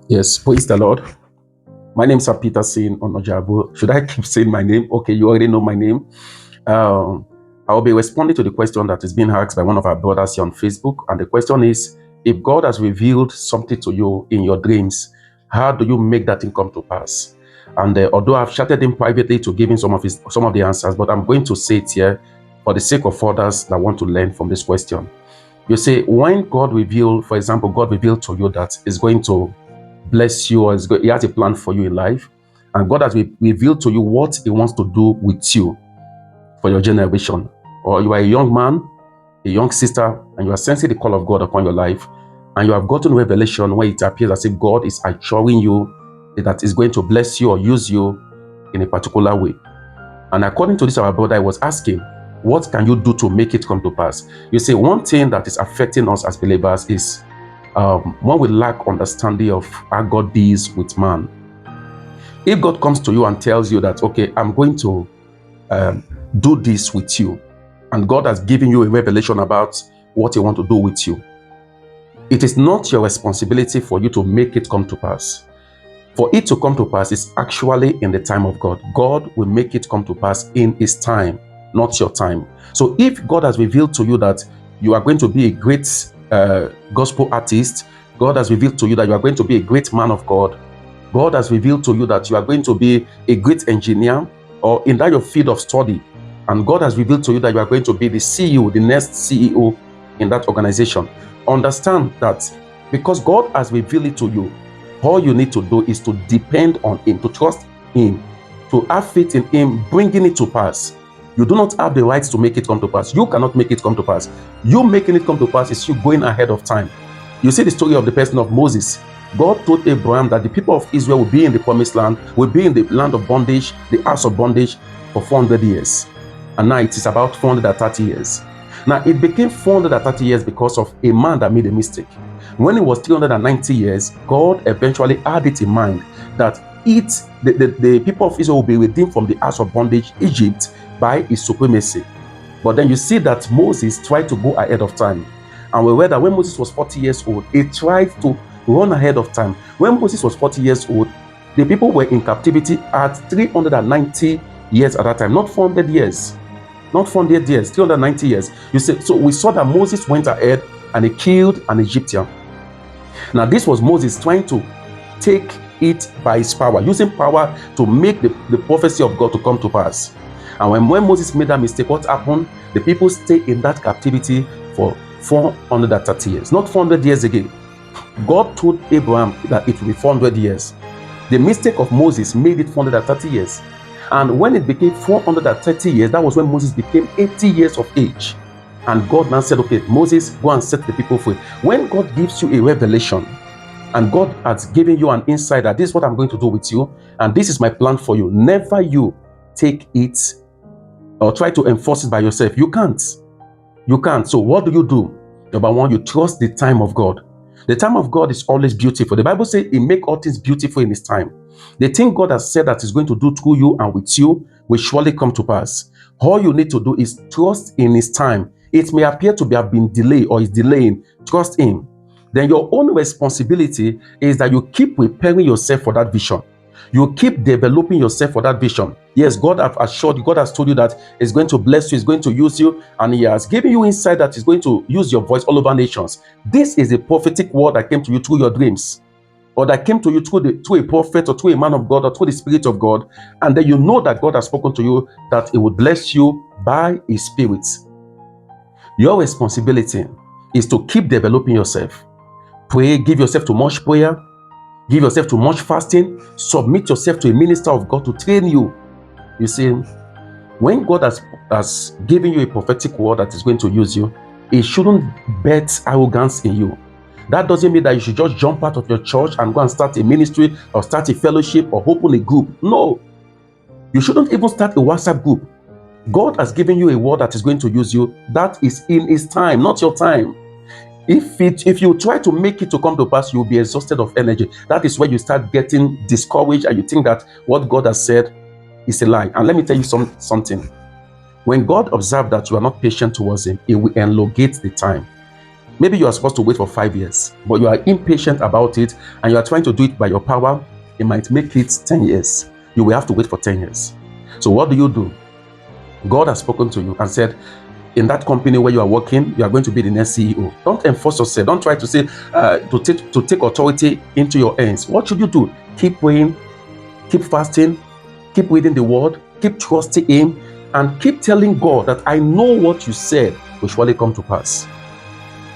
Yes, praise the Lord. My name is Peter Sin Onojabu. Should I keep saying my name? Okay, you already know my name. Um, I'll be responding to the question that is being asked by one of our brothers here on Facebook. And the question is, if God has revealed something to you in your dreams, how do you make that thing come to pass? And although I've chatted him privately to give him some of the answers, but I'm going to say it here for the sake of others that want to learn from this question. You see, when God revealed, for example, God revealed to you that is going to bless you, or he has a plan for you in life, and God has revealed to you what he wants to do with you for your generation. Or you are a young man, a young sister, and you are sensing the call of God upon your life, and you have gotten revelation where it appears as if God is assuring you that is going to bless you or use you in a particular way. And according to this, our brother, I was asking, what can you do to make it come to pass? You see, one thing that is affecting us as believers is when we lack understanding of how God deals with man. If God comes to you and tells you that, okay, I'm going to do this with you, and God has given you a revelation about what he wants to do with you, it is not your responsibility for you to make it come to pass. For it to come to pass is actually in the time of God. God will make it come to pass in his time, not your time. So if God has revealed to you that you are going to be a great gospel artist, God has revealed to you that you are going to be a great man of God, God has revealed to you that you are going to be a great engineer or in that your field of study, and God has revealed to you that you are going to be the CEO, the next CEO in that organization, understand that because God has revealed it to you, all you need to do is to depend on him, to trust him, to have faith in him, bringing it to pass. You do not have the right to make it come to pass. You cannot make it come to pass. You making it come to pass is you going ahead of time. You see the story of the person of Moses. God told Abraham that the people of Israel will be in the promised land, will be in the land of bondage, the house of bondage for 400 years. And now it is about 430 years. Now it became 430 years because of a man that made a mistake. When it was 390 years, God eventually had it in mind that the people of Israel will be redeemed from the house of bondage, Egypt, by his supremacy. But then you see that Moses tried to go ahead of time. And we read that when Moses was 40 years old, he tried to run ahead of time. When Moses was 40 years old, the people were in captivity at 390 years at that time, not 400 years. Not 400 years, 390 years. You see, so we saw that Moses went ahead and he killed an Egyptian. Now, this was Moses trying to take it by his power, using power to make the prophecy of God to come to pass. And when Moses made that mistake, what happened? The people stayed in that captivity for 430 years, not 400 years again. God told Abraham that it will be 400 years. The mistake of Moses made it 430 years. And when it became 430 years, that was when Moses became 80 years of age. And God now said, okay, Moses, go and set the people free. When God gives you a revelation, and God has given you an insight that this is what I'm going to do with you, and this is my plan for you, never you take it or try to enforce it by yourself. You can't. You can't. So what do? Number one, you trust the time of God. The time of God is always beautiful. The Bible says he make all things beautiful in his time. The thing God has said that is going to do through you and with you will surely come to pass. All you need to do is trust in his time. It may appear to have been delayed or is delaying. Trust him. Then your own responsibility is that you keep preparing yourself for that vision. You keep developing yourself for that vision. Yes, God has assured you, God has told you that He's going to bless you, He's going to use you, and He has given you insight that He's going to use your voice all over nations. This is a prophetic word that came to you through your dreams, or that came to you through a prophet or through a man of God or through the Spirit of God, and then you know that God has spoken to you that He will bless you by His Spirit. Your responsibility is to keep developing yourself. Pray, give yourself to much prayer, give yourself to much fasting, submit yourself to a minister of God to train you. You see, when God has given you a prophetic word that is going to use you, it shouldn't bet arrogance in you. That doesn't mean that you should just jump out of your church and go and start a ministry or start a fellowship or open a group. No. You shouldn't even start a WhatsApp group. God has given you a word that is going to use you. That is in His time, not your time. If you try to make it to come to pass, you'll be exhausted of energy. That is where you start getting discouraged and you think that what God has said is a lie. And let me tell you something. When God observes that you are not patient towards Him, He will elongate the time. Maybe you are supposed to wait for 5 years, but you are impatient about it and you are trying to do it by your power. It might make it 10 years. You will have to wait for 10 years. So what do? God has spoken to you and said, in that company where you are working, you are going to be the next CEO. Don't enforce yourself. Don't try to say, to take authority into your hands. What should you do? Keep praying, keep fasting, keep reading the word, keep trusting him, and keep telling God that I know what you said will surely come to pass.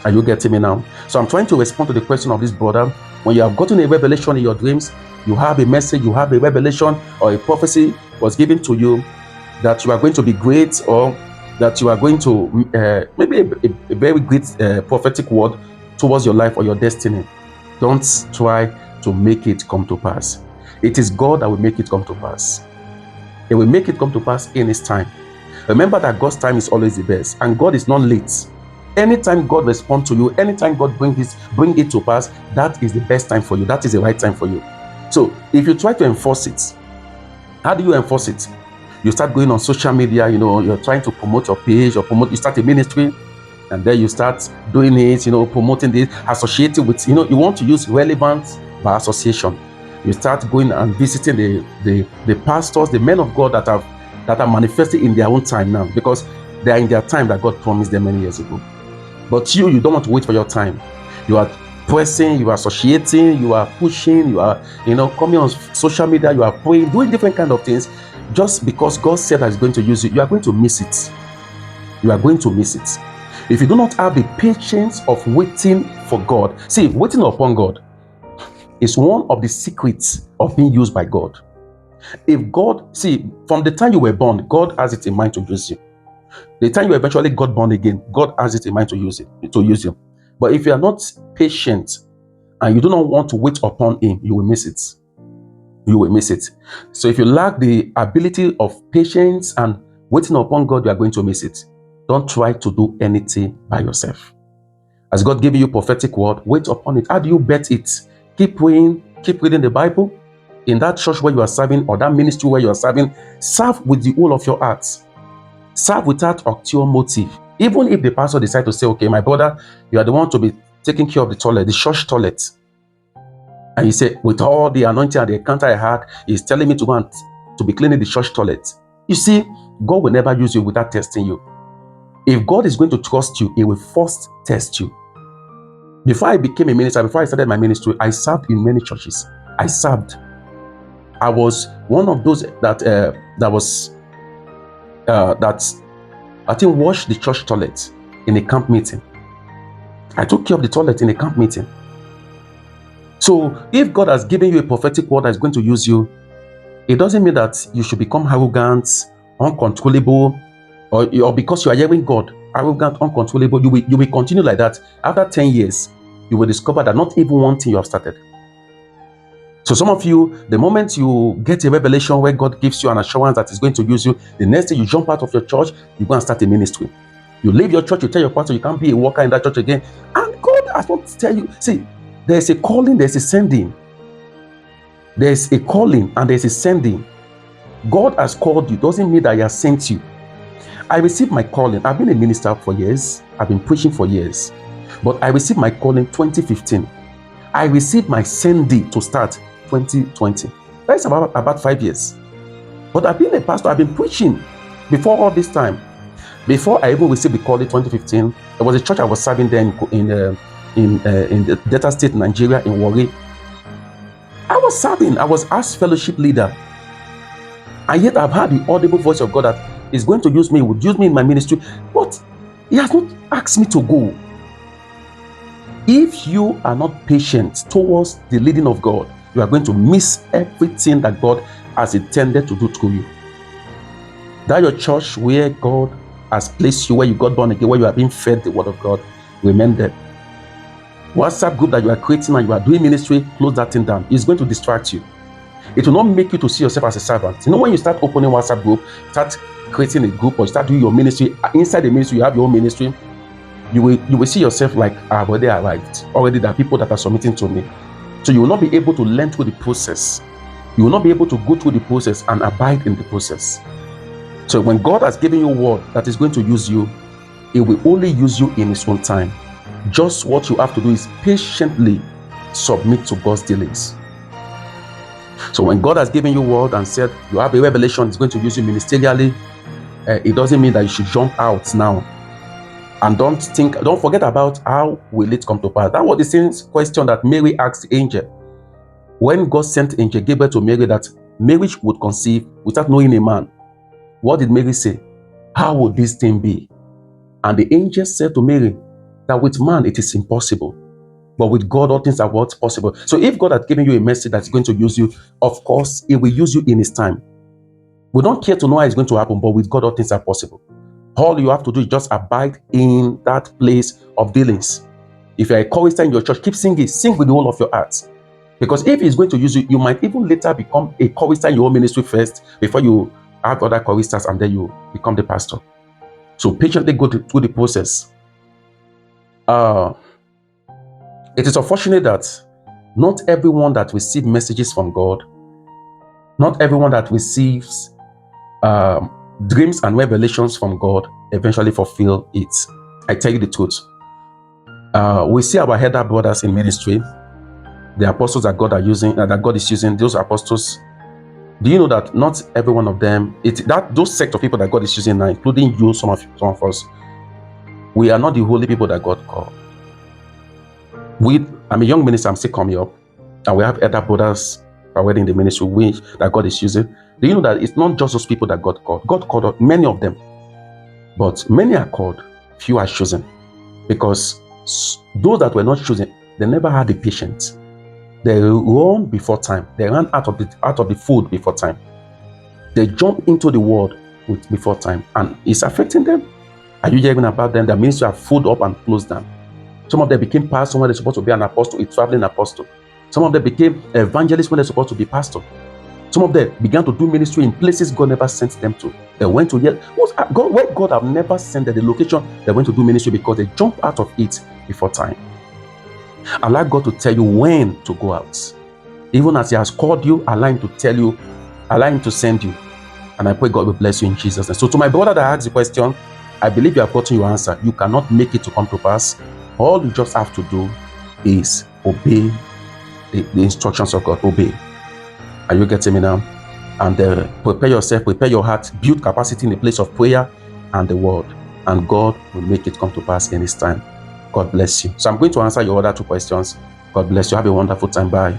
Are you getting me now? So I'm trying to respond to the question of this brother. When you have gotten a revelation in your dreams, you have a message, you have a revelation or a prophecy was given to you that you are going to be great, or that you are going to maybe a very great prophetic word towards your life or your destiny. Don't try to make it come to pass. It is God that will make it come to pass. He will make it come to pass in his time. Remember that God's time is always the best, and God is not late. Anytime God responds to you, anytime God bring it to pass, that is the best time for you. That is the right time for you. So if you try to enforce it, how do you enforce it? You start going on social media, you're trying to promote your page or you start a ministry, and then you start doing it, promoting this, associating with, you want to use relevance by association. You start going and visiting the pastors, the men of God that are manifesting in their own time now, because they are in their time that God promised them many years ago. But you don't want to wait for your time. You are pressing, you are associating, you are pushing, you are, coming on social media, you are praying, doing different kind of things. Just because God said that He's going to use you are going to miss it. You are going to miss it. If you do not have the patience of waiting for God, see, waiting upon God is one of the secrets of being used by God. If God, see, from the time you were born, God has it in mind to use you. The time you eventually got born again, God has it in mind to use you. But if you are not patient and you do not want to wait upon Him, you will miss it. You will miss it. So if you lack the ability of patience and waiting upon God, you are going to miss it. Don't try to do anything by yourself. As God gave you prophetic word, wait upon it. How do you bet it? Keep praying, keep reading the Bible. In that church where you are serving, or that ministry where you are serving, serve with the whole of your heart. Serve without ulterior motive. Even if the pastor decides to say, okay, my brother, you are the one to be taking care of the toilet, the church toilet. And you say, with all the anointing and the encounter I had, he's telling me to go and to be cleaning the church toilet. You see, God will never use you without testing you. If God is going to trust you, He will first test you. Before I became a minister, before I started my ministry, I served in many churches. I served. I was one of those that I think washed the church toilet in a camp meeting. I took care of the toilet in a camp meeting. So if God has given you a prophetic word that is going to use you, it doesn't mean that you should become arrogant, uncontrollable, or because you are hearing God, arrogant, uncontrollable, you will continue like that. After 10 years, you will discover that not even one thing you have started. So some of you, the moment you get a revelation where God gives you an assurance that He's going to use you, the next day you jump out of your church, you go and start a ministry. You leave your church, you tell your pastor you can't be a worker in that church again. And God has not tell you, see, there's a calling, there's a sending. There's a calling and there's a sending. God has called you, doesn't mean that He has sent you. I received my calling. I've been a minister for years. I've been preaching for years. But I received my calling 2015. I received my sending to start 2020. That's about 5 years. But I've been a pastor. I've been preaching before all this time. Before I even received the call in 2015, there was a church I was serving there in the Delta State, Nigeria, in Warri. I was serving. I was asked fellowship leader. And yet I've heard the audible voice of God that He's going to use me, would use me in my ministry. But He has not asked me to go. If you are not patient towards the leading of God, you are going to miss everything that God has intended to do through you. That your church where God has placed you, where you got born again, where you are being fed the word of God, remain there. WhatsApp group that you are creating and you are doing ministry, close that thing down. It's going to distract you. It will not make you to see yourself as a servant. When you start opening WhatsApp group, start creating a group, or start doing your ministry, inside the ministry you have your own ministry, you will see yourself like, I've already arrived. Already there are people that are submitting to me. So you will not be able to learn through the process. You will not be able to go through the process and abide in the process. So when God has given you a word that is going to use you, He will only use you in His own time. Just what you have to do is patiently submit to God's dealings. So when God has given you word and said you have a revelation, He's going to use you ministerially, it doesn't mean that you should jump out now. And don't forget about how will it come to pass. That was the same question that Mary asked the angel. When God sent angel Gabriel to Mary that Mary would conceive without knowing a man, what did Mary say? How would this thing be? And the angel said to Mary that with man it is impossible, but with God all things are what's possible. So if God has given you a message that's going to use you, of course, He will use you in His time. We don't care to know how it's going to happen, but with God all things are possible. All you have to do is just abide in that place of dealings. If you're a chorister in your church, keep singing. Sing with the whole of your heart. Because if He's going to use you, you might even later become a chorister in your own ministry first, before you have other choristers, and then you become the pastor. So patiently go through the process. It is unfortunate that not everyone that receives messages from God, not everyone that receives dreams and revelations from God eventually fulfill it. I tell you the truth. We see our elder brothers in ministry, the apostles that God is using, those apostles. Do you know that not every one of them, those sect of people that God is using now, including you, some of us, we are not the holy people that God called. I'm a young minister, I'm still coming up, and we have elder brothers already in the ministry that God is using. Do you know that it's not just those people that God called? God called many of them, but many are called, few are chosen. Because those that were not chosen, they never had the patience. They run before time. They ran out of the food before time. They jump into the world before time, and it's affecting them. Are you hearing about them? Their ministry have food up and closed down. Some of them became pastors when they're supposed to be an apostle, a traveling apostle. Some of them became evangelists when they're supposed to be pastor. Some of them began to do ministry in places God never sent them to. They went to where God have never sent them, the location they went to do ministry, because they jumped out of it before time. Allow God to tell you when to go out. Even as He has called you, allow Him to tell you, allow Him to send you. And I pray God will bless you in Jesus' name. So to my brother that asked the question, I believe you have gotten your answer. You cannot make it to come to pass. All you just have to do is obey the instructions of God. Obey. Are you getting me now? And prepare yourself, prepare your heart, build capacity in the place of prayer and the word. And God will make it come to pass in His time. God bless you. So I'm going to answer your other two questions. God bless you. Have a wonderful time. Bye.